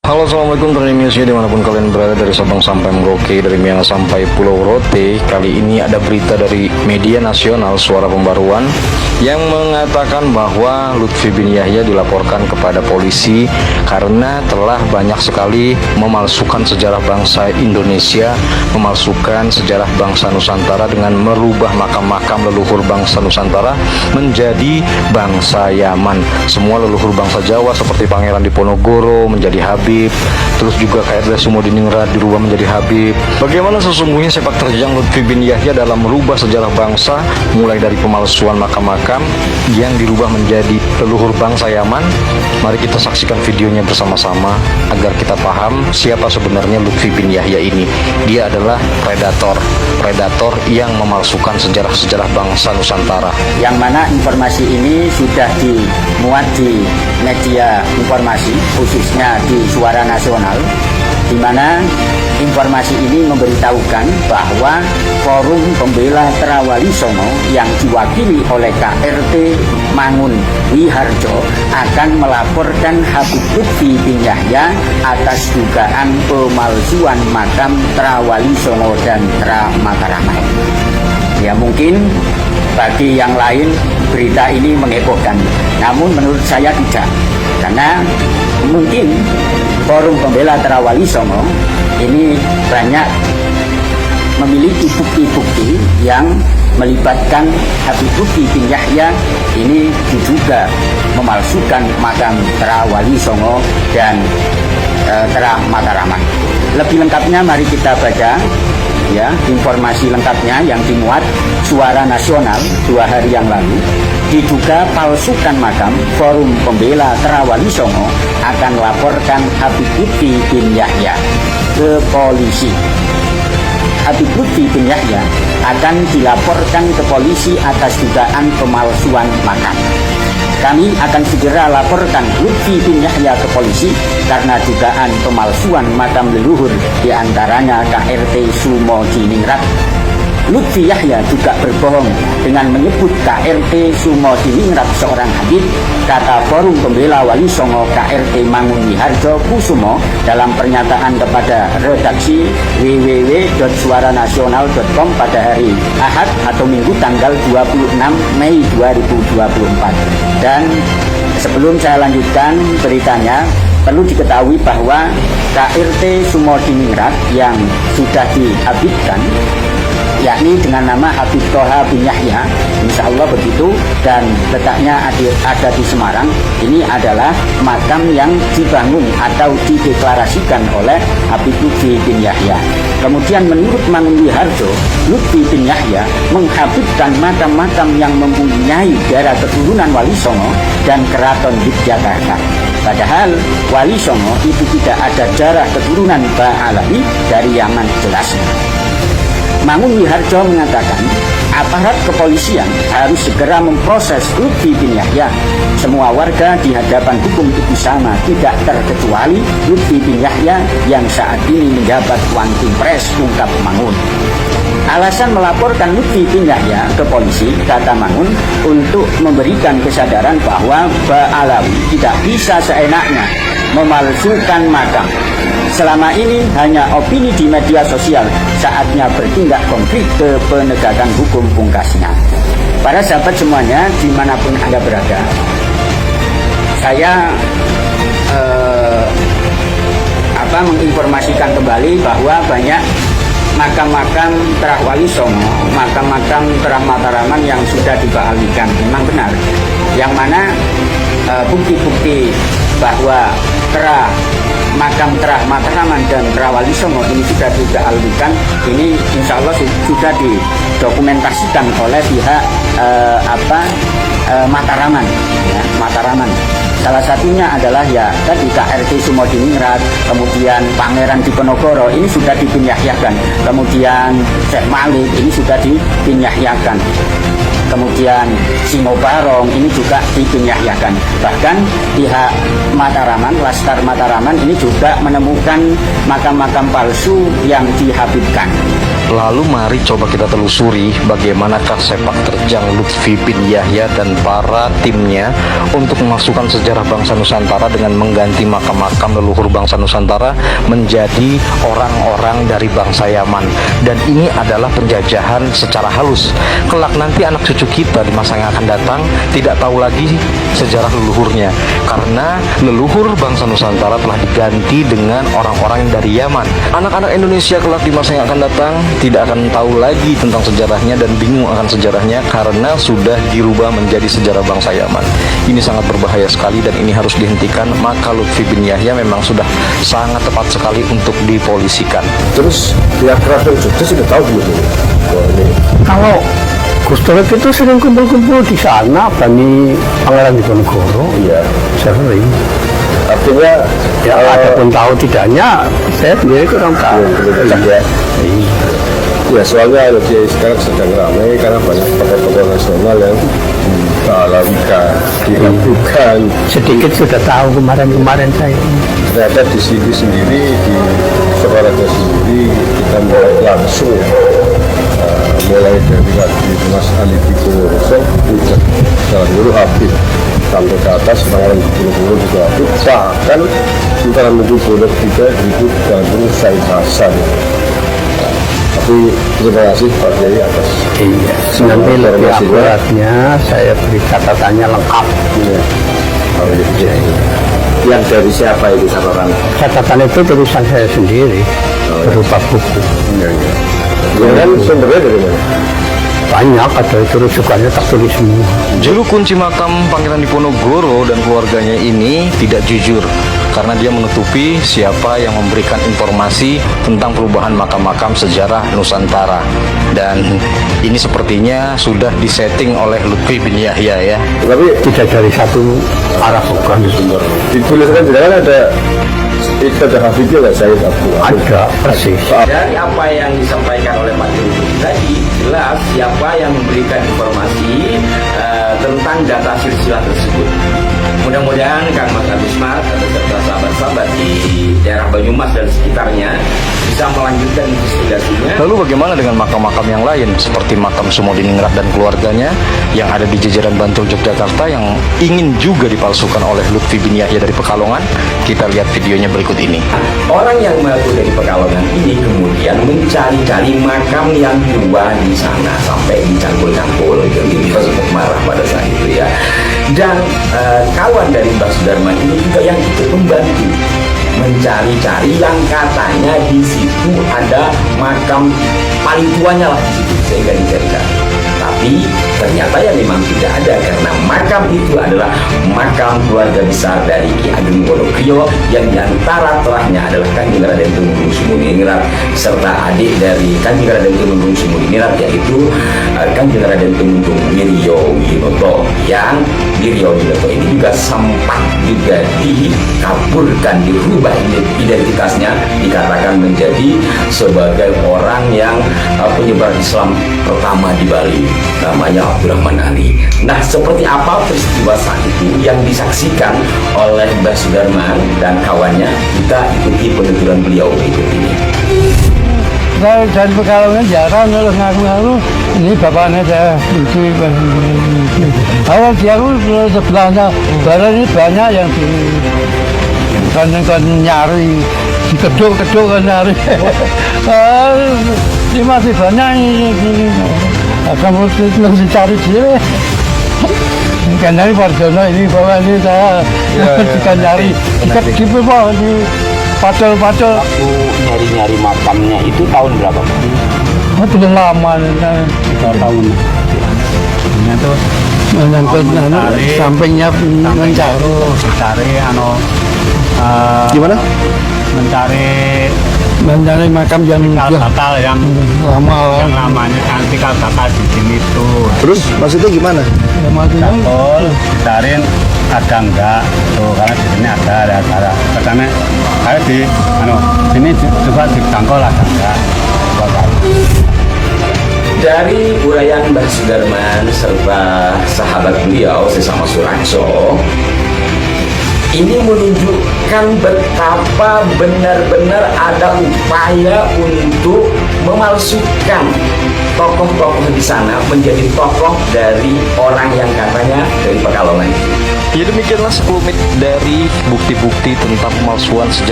Halo, assalamualaikum trending newsnya dimanapun kalian berada, dari Sabang sampai Merauke, dari Miangas sampai Pulau Rote. Kali ini ada berita dari media nasional Suara Pembaruan yang mengatakan bahwa Lutfi bin Yahya dilaporkan kepada polisi karena telah banyak sekali memalsukan sejarah bangsa Indonesia, memalsukan sejarah bangsa Nusantara dengan merubah makam-makam leluhur bangsa Nusantara menjadi bangsa Yaman. Semua leluhur bangsa Jawa seperti Pangeran Diponegoro menjadi Habib, terus juga KRD Sumodiningrat dirubah menjadi Habib. Bagaimana sesungguhnya sepak terjang Lutfi bin Yahya dalam merubah sejarah bangsa, mulai dari pemalsuan makam-makam yang dirubah menjadi leluhur bangsa Yaman? Mari kita saksikan videonya bersama-sama agar kita paham siapa sebenarnya Lutfi bin Yahya ini. Dia adalah predator yang memalsukan sejarah-sejarah bangsa Nusantara. Yang mana informasi ini sudah dimuat di media informasi, khususnya di Suara Nasional, di mana informasi ini memberitahukan bahwa Forum Pembela Trawali Songo yang diwakili oleh KRT Mangun Wiharjo akan melaporkan Habib Lutfi bin Yahya atas dugaan pemalsuan makam Trawali Songo dan Tra Mataraman. Ya, mungkin bagi yang lain berita ini menghebohkan, namun menurut saya tidak, karena mungkin Forum Pembela Trawali Songo ini banyak memiliki bukti-bukti yang melibatkan Habib Lutfi bin Yahya ini diduga memalsukan makam Trawali Songo dan Tra Mataraman. Lebih lengkapnya mari kita baca ya informasi lengkapnya yang dimuat Suara Nasional 2 hari yang lalu. Diduga palsukan makam, Forum Pembela Trawali Songo akan laporkan Habib Lutfi bin Yahya ke polisi. Habib Lutfi bin Yahya akan dilaporkan ke polisi atas dugaan pemalsuan makam. Kami akan segera laporkan Lutfi bin Yahya ke polisi karena dugaan pemalsuan makam leluhur, diantaranya KRT Sumodiningrat. Lutfi Yahya juga berbohong dengan menyebut KRT Sumodiningrat seorang Habib, kata Forum Pembela Wali Songo KRT Mangun Wiharjo Kusumo dalam pernyataan kepada redaksi www.suaranasional.com pada hari Ahad atau Minggu tanggal 26 Mei 2024. Dan sebelum saya lanjutkan beritanya, perlu diketahui bahwa KRT Sumodiningrat yang sudah dihabibkan, yakni dengan nama Habib Toha bin Yahya, insya Allah begitu, dan letaknya ada di Semarang. Ini adalah makam yang dibangun atau dideklarasikan oleh Habib Lutfi bin Yahya. Kemudian menurut Mangun Wiharjo, Lutfi bin Yahya menghabibkan makam-makam yang mempunyai darah keturunan Wali Songo dan Keraton Yogyakarta. Padahal Wali Songo itu tidak ada darah keturunan Ba'alawi dari Yaman jelas. Mangun Wiharjo mengatakan aparat kepolisian harus segera memproses Lutfi bin Yahya. Semua warga di hadapan hukum itu sama, tidak terkecuali Lutfi bin Yahya yang saat ini menjabat Wantimpres, ungkap Mangun. Alasan melaporkan Lutfi bin Yahya ke polisi, kata Mangun, untuk memberikan kesadaran bahwa Ba'alawi tidak bisa seenaknya memalsukan makam. Selama ini hanya opini di media sosial, saatnya bertindak konkret ke penegakan hukum, pungkasnya. Para sahabat semuanya, dimanapun Anda berada, saya menginformasikan kembali bahwa banyak makam-makam Terah Wali Songo, makam-makam Terah Mataraman yang sudah dibaalihkan. Memang benar, yang mana bukti-bukti bahwa makam Terah Mataraman dan Terah Wali Songo ini sudah dialihkan. Ini insya Allah sudah didokumentasikan oleh pihak Mataraman, ya, Mataraman. Salah satunya adalah ya tadi KRT Sumodiningrat, kemudian Pangeran Diponegoro ini sudah dipinyahyakan, kemudian Syekh Malik ini sudah dipinyahyakan, kemudian Singobarong ini juga dipinyahyakan. Bahkan pihak Mataraman, Laskar Mataraman ini juga menemukan makam-makam palsu yang dihabibkan. Lalu mari coba kita telusuri bagaimanakah sepak terjang Lutfi bin Yahya dan para timnya untuk memasukkan sejarah bangsa Nusantara dengan mengganti makam-makam leluhur bangsa Nusantara menjadi orang-orang dari bangsa Yaman. Dan ini adalah penjajahan secara halus. Kelak nanti anak cucu kita di masa yang akan datang tidak tahu lagi sejarah leluhurnya, karena leluhur bangsa Nusantara telah diganti dengan orang-orang dari Yaman. Anak-anak Indonesia kelak di masa yang akan datang tidak akan tahu lagi tentang sejarahnya dan bingung akan sejarahnya karena sudah dirubah menjadi sejarah bangsa Yaman. Ini sangat berbahaya sekali dan ini harus dihentikan. Maka Lutfi bin Yahya memang sudah sangat tepat sekali untuk dipolisikan. Terus pihak keraton Jogja sudah tahu belum ini? Bahwa ini Kalau Gus Dur itu sering kumpul-kumpul di sana, Bani Pangeran Diponegoro, iya. sering. Artinya Ya, adapun tahu tidaknya, saya sendiri kurang tahu. belum tahu ya. Ya soalnya Kiai sekarang sedang ramai karena banyak tokoh-tokoh nasional yang dikabulkan. Sedikit sudah tahu kemarin saya. Ternyata di sini sendiri, di Sukaraja sendiri kita mulai langsung mulai dari Mas Ali Diponegoro, Jalan Guru Habib sampai ke atas Pangeran Diponegoro juga Habib, bahkan antara menuju Pondok juga hidup Jalan Guru Said Hasan. Tapi terima kasih Pak Kiai atas Iya, nanti lebih akuratnya saya beri catatannya lengkap. Iya. Yang dari siapa itu catatan? Catatan itu tulisan saya sendiri, berupa buku. Iya. Ya kan sumbernya dari mana? Banyak, ada itu rujukannya tak tulis semua. Juru kunci makam Pangeran Diponegoro dan keluarganya ini tidak jujur karena dia menutupi siapa yang memberikan informasi tentang perubahan makam-makam sejarah Nusantara. Dan ini sepertinya sudah disetting oleh Lutfi bin Yahya ya. Tapi Tidak dari satu arah bukan. dituliskan juga kan ada itu ada Habibnya nggak saya tahu. Ada, persis. Dari apa yang disampaikan oleh Pak Juru tadi, jelas siapa yang memberikan informasi tentang data silsilah tersebut. Mudah-mudahan Kang Mas Abismar atau serta sahabat-sahabat di daerah Banyumas dan sekitarnya bisa melanjutkan investigasinya. Lalu bagaimana dengan makam-makam yang lain seperti makam Sumodiningrat dan keluarganya yang ada di jajaran Bantul Yogyakarta yang ingin juga dipalsukan oleh Lutfi bin Yahya dari Pekalongan? Kita lihat videonya berikut ini. Orang yang mengaku dari Pekalongan ini kemudian mencari-cari makam yang tua di sana sampai dicangkul-cangkul, jadi dia sempat marah pada saat itu ya. Dan kawan dari Mbak Sudarman ini juga yang ikut membantu mencari-cari yang katanya di situ ada makam paling tuanya lah di situ sehingga dicarikan. Tapi ternyata ya memang tidak ada karena makam itu adalah makam keluarga besar dari Ki Ageng Wonokrio yang diantara terahnya adalah Kanjeng Raden Tumenggung Sumodiningrat serta adik dari Kanjeng Raden Tumenggung Sumodiningrat yaitu Kanjeng Raden Tumenggung Wiryo Winoto, yang Wiryo Winoto ini juga sempat juga dikaburkan, dirubah identitasnya, dikatakan menjadi sebagai orang yang penyebar Islam pertama di Bali, namanya Abdurrahman Ali. Nah, seperti apa peristiwa saat itu yang disaksikan oleh Mbah Sudarman dan kawannya? Kita ikuti penuturan beliau berikut ini. Saya dari Pekalongan jarang kalau ngaku-ngaku ini bapaknya saya itu. Kalau dia sebelahnya barang ini banyak yang di kan nyari di kedok kan nyari. Ini masih banyak ini. Kamu mesti cari dia. Kan dari Parjono ini bawa ini saya ikan nyari ikan gitu pak di pacul-pacul. Aku nyari-nyari makamnya itu tahun berapa? Oh, belum lama, 3 tahun. Ini tuh menyangkut sampingnya mencari Gimana? mencari makam yang bakal yang lama. namanya nanti kalau bakal di sini tuh Terus maksudnya gimana? cangkul dicariin ada enggak tuh karena di sini ada katanya kayak di sini coba dicangkul ada enggak. Dari uraian Mbah Sudarman serta sahabat beliau sesama Surakso, Ini menunjukkan betapa benar-benar ada upaya untuk memalsukan tokoh-tokoh di sana menjadi tokoh dari orang yang katanya dari Pekalongan. Ya demikianlah sekelumit dari bukti-bukti tentang pemalsuan sejarah